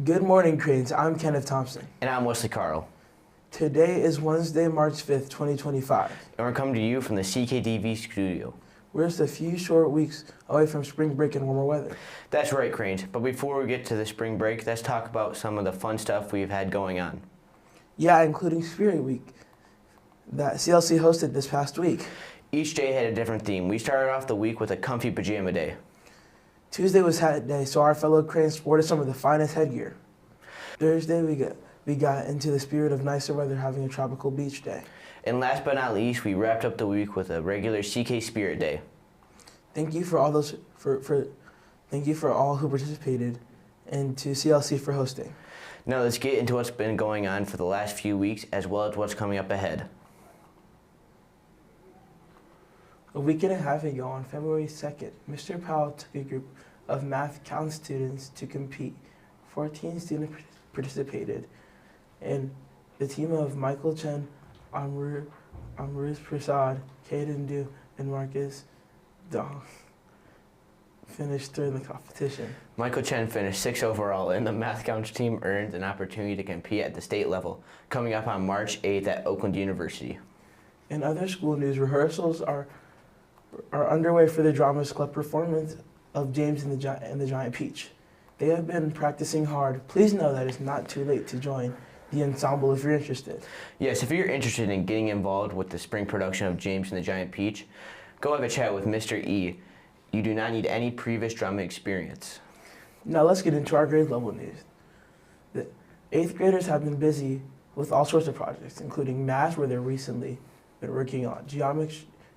Good morning, Cranes. I'm Kenneth Thompson. And I'm Wesley Carl. Today is Wednesday, March 5th, 2025. And we're coming to you from the CKTV studio. We're just a few short weeks away from spring break and warmer weather. That's right, Cranes. But before we get to the spring break, let's talk about some of the fun stuff we've had going on. Yeah, including Spirit Week that CLC hosted this past week. Each day had a different theme. We started off the week with a comfy pajama day. Tuesday was Hat Day, so our fellow Cranes sported some of the finest headgear. Thursday, we got into the spirit of nicer weather, having a tropical beach day. And last but not least, we wrapped up the week with a regular CK Spirit Day. Thank you for all those thank you for all who participated, and to CLC for hosting. Now let's get into what's been going on for the last few weeks, as well as what's coming up ahead. A week and a half ago, on February 2nd, Mr. Powell took a group of math count students to compete. 14 students participated, and the team of Michael Chen, Amruz Prasad, Caden Du, and Marcus Dong finished third in the competition. Michael Chen finished 6th overall, and the math counts team earned an opportunity to compete at the state level, coming up on March 8th at Oakland University. In other school news, rehearsals are underway for the Dramas Club performance of James and the Giant Peach. They have been practicing hard. Please know that it's not too late to join the ensemble if you're interested. Yes, if you're interested in getting involved with the spring production of James and the Giant Peach, go have a chat with Mr. E. You do not need any previous drama experience. Now let's get into our grade level news. The 8th graders have been busy with all sorts of projects, including math, where they're recently been working on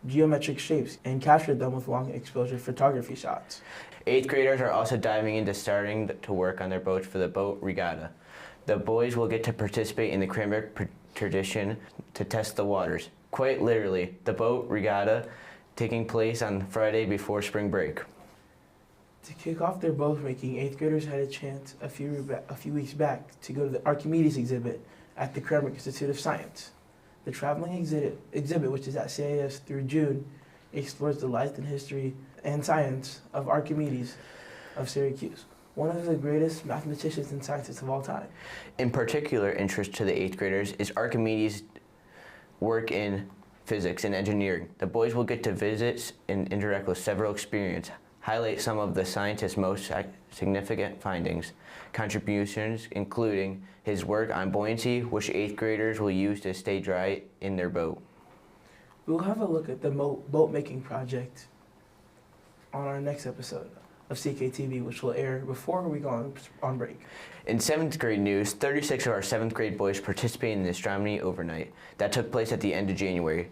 geometric shapes and captured them with long exposure photography shots. 8th graders are also diving into starting to work on their boats for the boat regatta. The boys will get to participate in the Cranbrook tradition to test the waters. Quite literally, the boat regatta taking place on Friday before spring break. To kick off their boat making, 8th graders had a chance a few weeks back to go to the Archimedes exhibit at the Cranbrook Institute of Science. The traveling exhibit, which is at CAS through June, explores the life and history and science of Archimedes of Syracuse, one of the greatest mathematicians and scientists of all time. In particular interest to the 8th graders is Archimedes' work in physics and engineering. The boys will get to visit and interact with several experiences, highlight some of the scientist's most significant findings, contributions including his work on buoyancy, which 8th graders will use to stay dry in their boat. We'll have a look at the boat making project on our next episode of CKTV, which will air before we go on break. In 7th grade news, 36 of our 7th grade boys participated in the Astronomy Overnight that took place at the end of January.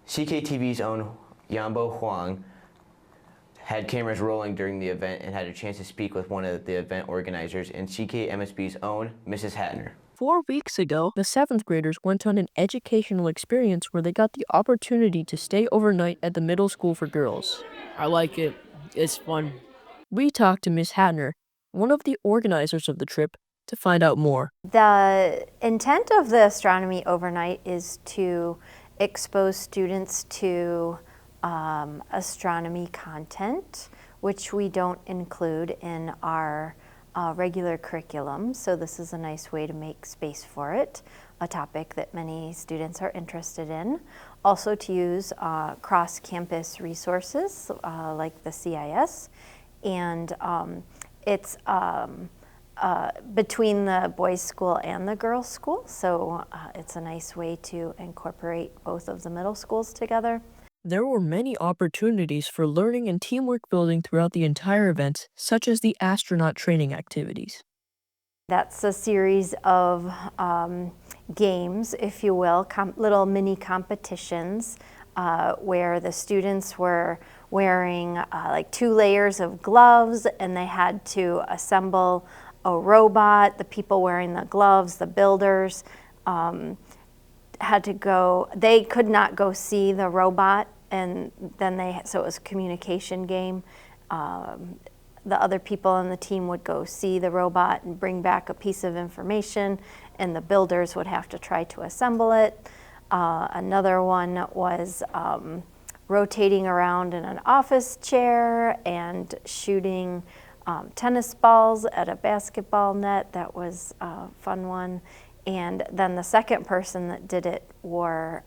CKTV's own Yanbo Huang had cameras rolling during the event and had a chance to speak with one of the event organizers, and CKMSB's own Mrs. Hatner. 4 weeks ago, the 7th graders went on an educational experience where they got the opportunity to stay overnight at the middle school for girls. I like it. It's fun. We talked to Miss Hatner, one of the organizers of the trip, to find out more. The intent of the Astronomy Overnight is to expose students to astronomy content, which we don't include in our regular curriculum. So this is a nice way to make space for it, a topic that many students are interested in. Also to use cross-campus resources like the CIS. And it's between the boys' school and the girls' school. So it's a nice way to incorporate both of the middle schools together. There were many opportunities for learning and teamwork building throughout the entire event, such as the astronaut training activities. That's a series of games, if you will, little mini competitions where the students were wearing like 2 layers of gloves, and they had to assemble a robot. The people wearing the gloves, the builders, had to go, they could not go see the robot, and then so it was a communication game. The other people on the team would go see the robot and bring back a piece of information, and the builders would have to try to assemble it. Another one was rotating around in an office chair and shooting tennis balls at a basketball net. That was a fun one. And then the second person that did it wore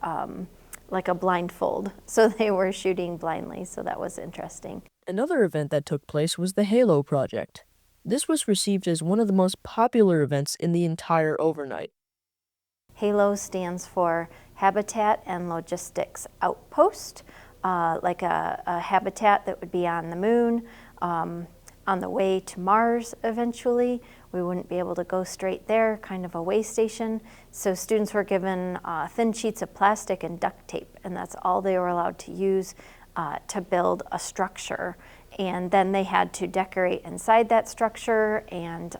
like a blindfold. So they were shooting blindly, so that was interesting. Another event that took place was the Halo Project. This was received as one of the most popular events in the entire overnight. HALO stands for Habitat and Logistics Outpost, like a habitat that would be on the moon, on the way to Mars eventually. We wouldn't be able to go straight there, kind of a way station. So students were given thin sheets of plastic and duct tape, and that's all they were allowed to use to build a structure. And then they had to decorate inside that structure and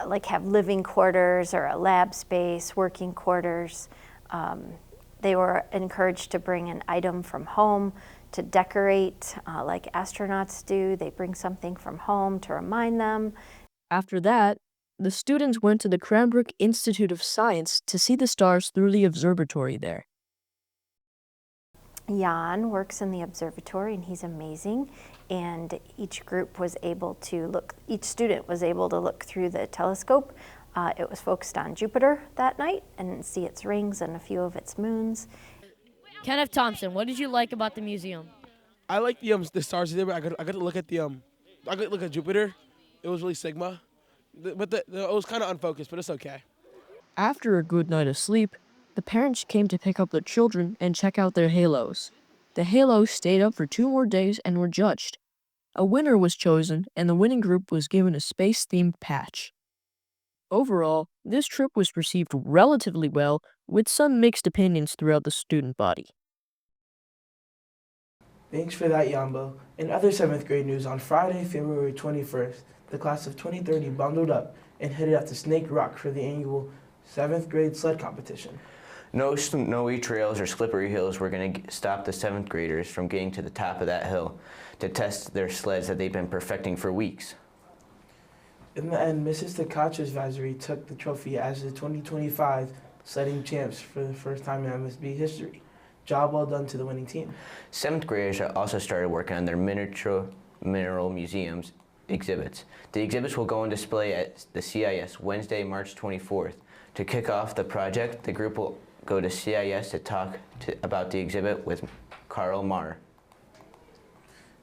like have living quarters or a lab space, working quarters. They were encouraged to bring an item from home to decorate, like astronauts do. They bring something from home to remind them. After that, the students went to the Cranbrook Institute of Science to see the stars through the observatory there. Jan works in the observatory and he's amazing. And each student was able to look through the telescope. It was focused on Jupiter that night and see its rings and a few of its moons. Kenneth Thompson, what did you like about the museum? I like the stars there, but I got to look at I got to look at Jupiter. It was really Sigma, but it was kind of unfocused, but it's okay. After a good night of sleep, the parents came to pick up their children and check out their halos. The halos stayed up for 2 more days and were judged. A winner was chosen, and the winning group was given a space-themed patch. Overall, this trip was received relatively well, with some mixed opinions throughout the student body. Thanks for that, Yanbo. In other 7th grade news, on Friday, February 21st, the class of 2030 bundled up and headed out to Snake Rock for the annual 7th grade sled competition. No snowy trails or slippery hills were going to stop the 7th graders from getting to the top of that hill to test their sleds that they've been perfecting for weeks. In the end, Mrs. Takacha's Vaziri took the trophy as the 2025 sledding champs for the first time in MSB history. Job well done to the winning team. 7th graders also started working on their miniature mineral museums exhibits. The exhibits will go on display at the CIS Wednesday, March 24th. To kick off the project, the group will go to CIS to talk about the exhibit with Karl Marr.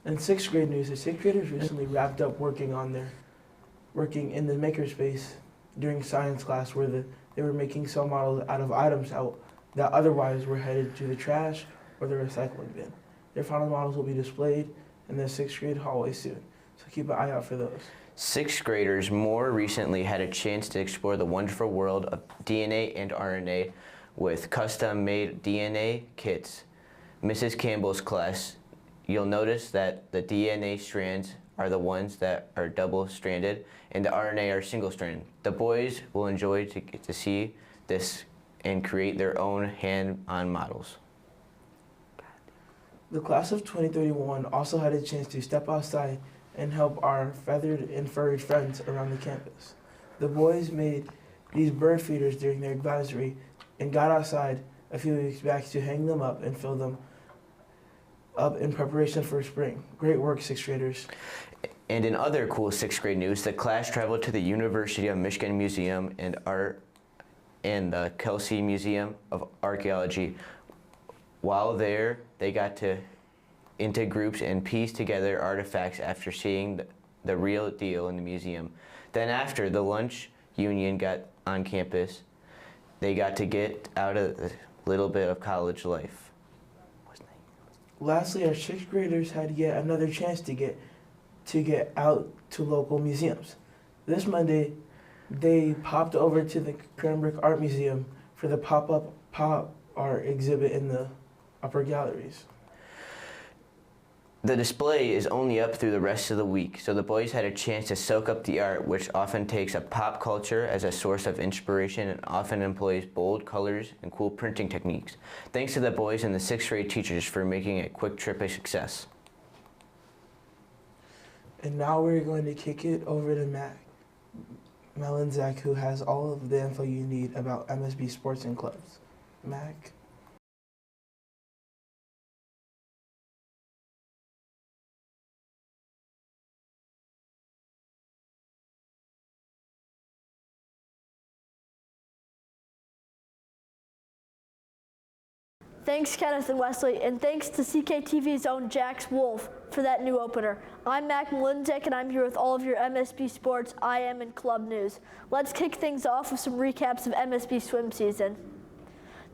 In 6th grade news, the 6th graders recently wrapped up working in the makerspace during science class where they were making cell models out of items that otherwise were headed to the trash or the recycling bin. Their final models will be displayed in the 6th grade hallway soon, so keep an eye out for those. 6th graders more recently had a chance to explore the wonderful world of DNA and RNA with custom-made DNA kits. Mrs. Campbell's class, you'll notice that the DNA strands are the ones that are double-stranded and the RNA are single-stranded. The boys will enjoy to get to see this and create their own hand-on models. The class of 2031 also had a chance to step outside and help our feathered and furred friends around the campus. The boys made these bird feeders during their advisory and got outside a few weeks back to hang them up and fill them up in preparation for spring. Great work, 6th graders. And in other cool 6th grade news, the class traveled to the University of Michigan Museum and Art and the Kelsey Museum of Archaeology. While there, they got to into groups and piece together artifacts after seeing the real deal in the museum. Then after the lunch union got on campus, they got to get out of a little bit of college life. Lastly, our 6th graders had yet another chance to get out to local museums. This Monday, they popped over to the Cranbrook Art Museum for the pop-up pop art exhibit in the upper galleries. The display is only up through the rest of the week, so the boys had a chance to soak up the art, which often takes a pop culture as a source of inspiration and often employs bold colors and cool printing techniques. Thanks to the boys and the 6th grade teachers for making a quick trip a success. And now we're going to kick it over to Malinzak, who has all of the info you need about MSB sports and clubs. Mac. Thanks, Kenneth and Wesley, and thanks to CKTV's own Jax Wolfe for that new opener. I'm Malinzak, and I'm here with all of your MSB Sports, IM, and Club news. Let's kick things off with some recaps of MSB swim season.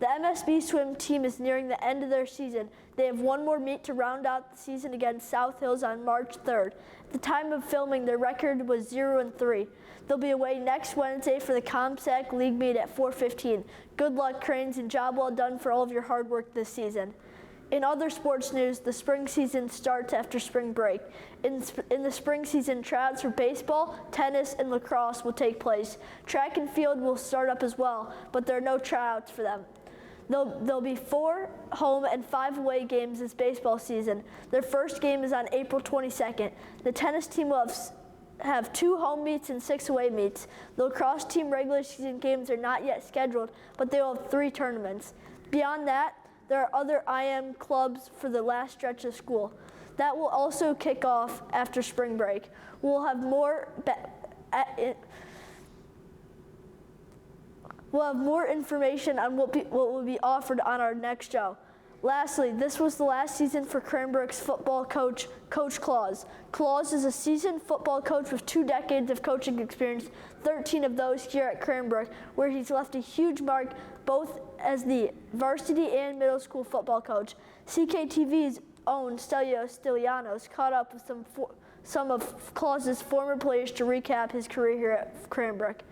The MSB swim team is nearing the end of their season. They have one more meet to round out the season against South Hills on March 3rd. At the time of filming, their record was 0-3. They'll be away next Wednesday for the ComSec League meet at 4:15. Good luck, Cranes, and job well done for all of your hard work this season. In other sports news, the spring season starts after spring break. In the spring season, tryouts for baseball, tennis, and lacrosse will take place. Track and field will start up as well, but there are no tryouts for them. There'll be 4 home and 5 away games this baseball season. Their first game is on April 22nd. The tennis team will have 2 home meets and 6 away meets. The lacrosse team regular season games are not yet scheduled, but they will have 3 tournaments. Beyond that, there are other IM clubs for the last stretch of school. That will also kick off after spring break. We'll have more information on what will be offered on our next show. Lastly, this was the last season for Cranbrook's football coach, Coach Claus. Claus is a seasoned football coach with 2 decades of coaching experience, 13 of those here at Cranbrook, where he's left a huge mark both as the varsity and middle school football coach. CKTV's own Stillianos caught up with some of Claus's former players to recap his career here at Cranbrook.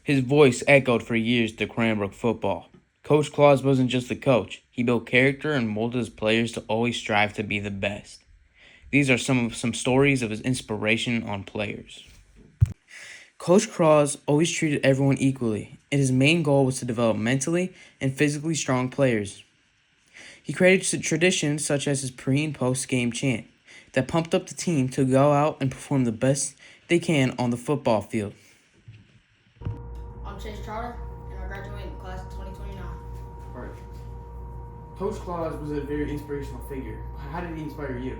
His voice echoed for years to Cranbrook football. Coach Claus wasn't just a coach. He built character and molded his players to always strive to be the best. These are some stories of his inspiration on players. Coach Claus always treated everyone equally, and his main goal was to develop mentally and physically strong players. He created traditions such as his pre- and post-game chant that pumped up the team to go out and perform the best they can on the football field. I'm Chase Trotter, and I graduate in class of 2029. Right. Coach Claus was a very inspirational figure. How did he inspire you?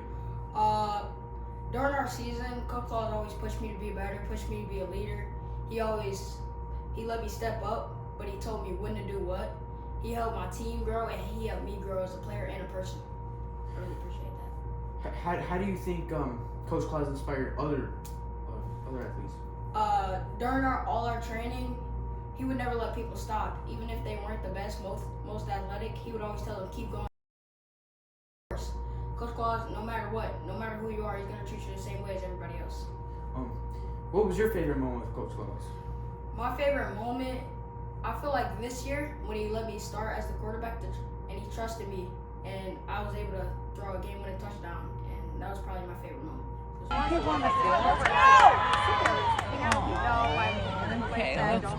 During our season, Coach Claus always pushed me to be better, pushed me to be a leader. He let me step up, but he told me when to do what. He helped my team grow, and he helped me grow as a player and a person. I really appreciate that. How do you think Coach Claus inspired other athletes? During all our training, he would never let people stop. Even if they weren't the best, most athletic, he would always tell them, keep going. Coach Claus, no matter what, no matter who you are, he's going to treat you the same way as everybody else. What was your favorite moment with Coach Claus? My favorite moment, I feel like this year, when he let me start as the quarterback, and he trusted me, and I was able to throw a game-winning touchdown, and that was probably my favorite moment. Okay, let's go.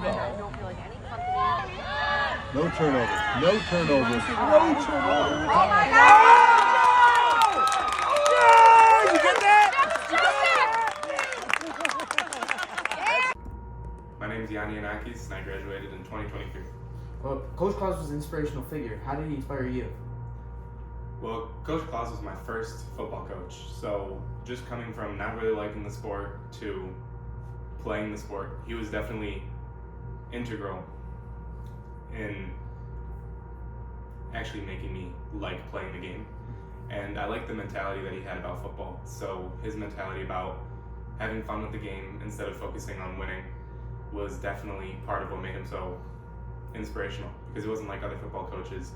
No turnovers. No turnovers. No turnovers. Oh my God! Yeah! You get that? My name is Yannianakis, and I graduated in 2023. Well, Coach Claus was an inspirational figure. How did he inspire you? Well, Coach Claus was my first football coach, so just coming from not really liking the sport to playing the sport, he was definitely integral in actually making me like playing the game. And I like the mentality that he had about football. So his mentality about having fun with the game instead of focusing on winning was definitely part of what made him so inspirational, because it wasn't like other football coaches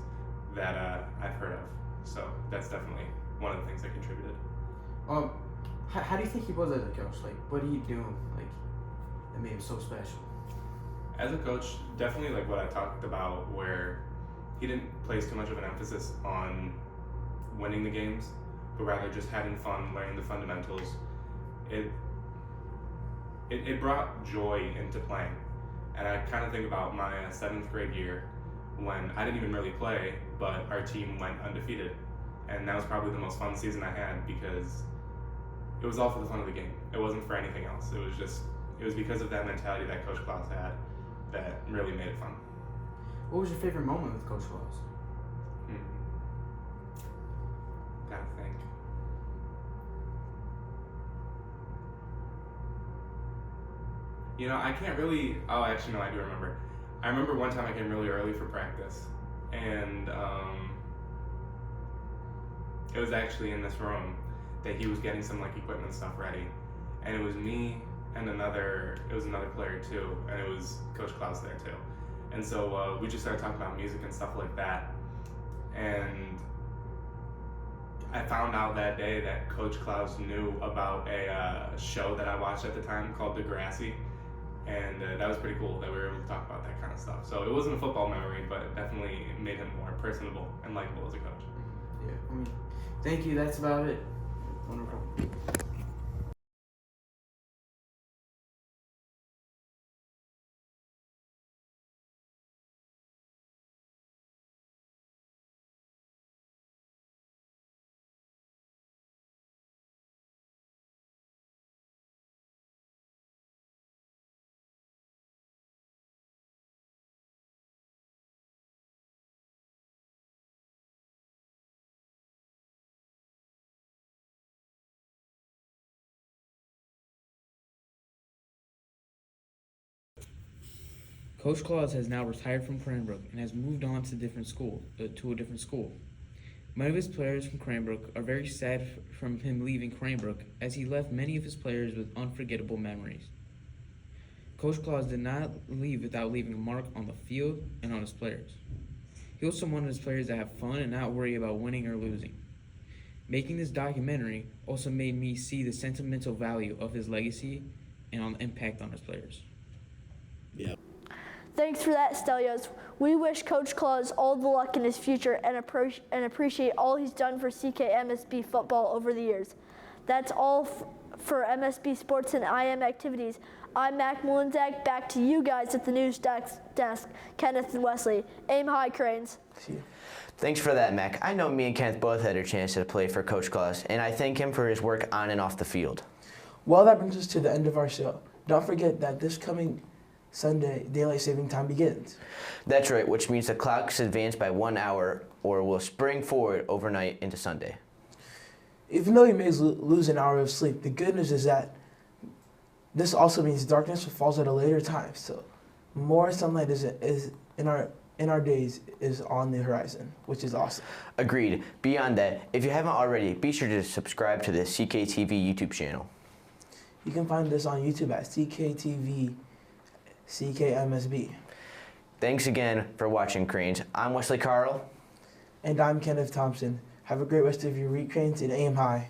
that I've heard of. So that's definitely one of the things that contributed. How do you think he was as a coach? Like, what did he do that made him so special? As a coach, definitely like what I talked about, where he didn't place too much of an emphasis on winning the games, but rather just having fun, learning the fundamentals. It brought joy into playing. And I kind of think about my 7th grade year when I didn't even really play, but our team went undefeated. And that was probably the most fun season I had, because it was all for the fun of the game. It wasn't for anything else. It was because of that mentality that Coach Claus had that really made it fun. What was your favorite moment with Coach Claus? Gotta think. You know, I can't really, oh actually no, I do remember. I remember one time I came really early for practice, and it was actually in this room that he was getting some like equipment stuff ready, and it was me and another player too, and it was Coach Klaus there too, and so we just started talking about music and stuff like that, and I found out that day that Coach Klaus knew about a show that I watched at the time called Degrassi, and that was pretty cool that we were able to talk about that kind of stuff. So it wasn't a football memory, but it definitely made him more personable and likable as a coach. Yeah, I mean, thank you. That's about it. Wonderful. Coach Claus has now retired from Cranbrook and has moved on to a different school. Many of his players from Cranbrook are very sad from him leaving Cranbrook, as he left many of his players with unforgettable memories. Coach Claus did not leave without leaving a mark on the field and on his players. He also wanted his players to have fun and not worry about winning or losing. Making this documentary also made me see the sentimental value of his legacy and on the impact on his players. Yeah. Thanks for that, Stelios. We wish Coach Claus all the luck in his future and appreciate all he's done for CKMSB football over the years. That's all for MSB Sports and IM activities. I'm Mac Malinzak. Back to you guys at the news desk, Kenneth and Wesley. Aim high, Cranes. See you. Thanks for that, Mac. I know me and Kenneth both had a chance to play for Coach Claus, and I thank him for his work on and off the field. Well, that brings us to the end of our show. Don't forget that this coming Sunday, daylight saving time begins. That's right, which means the clocks advance by 1 hour or will spring forward overnight into Sunday. Even though you may lose an hour of sleep, the good news is that this also means darkness falls at a later time. So more sunlight is in our days is on the horizon, which is awesome. Agreed. Beyond that, if you haven't already, be sure to subscribe to the CKTV YouTube channel. You can find this on YouTube at CKTV CKMSB. Thanks again for watching, Cranes. I'm Wesley Carl. And I'm Kenneth Thompson. Have a great rest of your week, Cranes, and aim high.